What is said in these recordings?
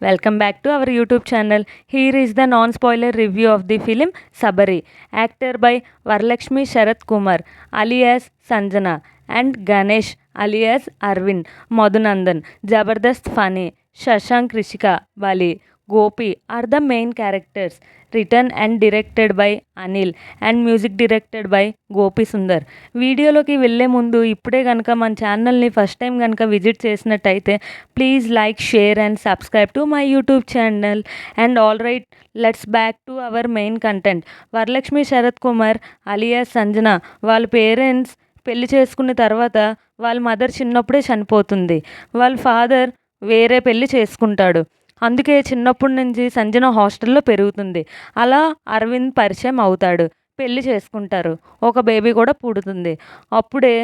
Welcome back to our YouTube channel. Here is the non-spoiler review of the film Sabari, acted by Varalakshmi Sharath Kumar alias Sanjana and Ganesh alias Arvind Madhunandan. Jabardast Funny, Shashank Rishika Bali, Gopi are the main characters. Written and directed by Anil and music directed by Gopi Sundar. వీడియోలోకి వెళ్ళే ముందు ఇప్పుడే కనుక మన ఛానల్ని first time కనుక visit చేసినట్టయితే please like share and subscribe to my YouTube channel. And all right, let's back to our main content. Varalakshmi Sarath Kumar alias Sanjana వాళ్ళ పేరెంట్స్ పెళ్లి చేసుకున్న తర్వాత వాళ్ళ మదర్ చిన్నప్పుడే చనిపోతుంది. వాళ్ళ ఫాదర్ వేరే పెళ్లి చేసుకుంటాడు. అందుకే చిన్నప్పటి నుంచి సంజన హాస్టల్లో పెరుగుతుంది. అలా అరవింద్ పరిచయం అవుతాడు. పెళ్లి చేసుకుంటారు. ఒక బేబీ కూడా పుడుతుంది. అప్పుడే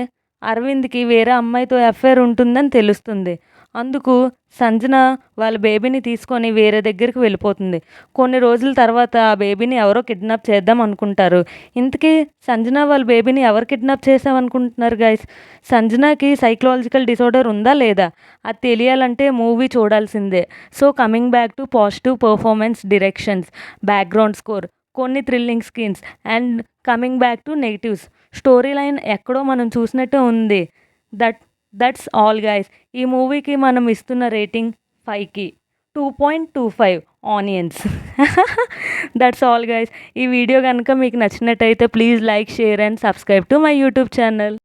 అరవింద్కి వేరే అమ్మాయితో అఫైర్ ఉంటుందని తెలుస్తుంది. అందుకు సంజన వాళ్ళ బేబీని తీసుకొని వేరే దగ్గరికి వెళ్ళిపోతుంది. కొన్ని రోజుల తర్వాత ఆ బేబీని ఎవరో కిడ్నాప్ చేద్దాం అనుకుంటారు. ఇంతకీ సంజన వాళ్ళ బేబీని ఎవరు కిడ్నాప్ చేసామనుకుంటున్నారు గైస్? సంజనకి సైకలాజికల్ డిసార్డర్ ఉందా లేదా? అది తెలియాలంటే మూవీ చూడాల్సిందే. So coming back to positive performance, directions, background score, కొన్ని thrilling scenes and coming back to negatives. Story line ఎక్కడో మనం చూసినట్టే ఉంది. That's all guys. ఈ మూవీకి మనం ఇస్తున్న రేటింగ్ 5కి 2.25 ఆనియన్స్. That's all guys. ఈ వీడియో కనుక మీకు నచ్చినట్టయితే please like share and subscribe to my YouTube channel.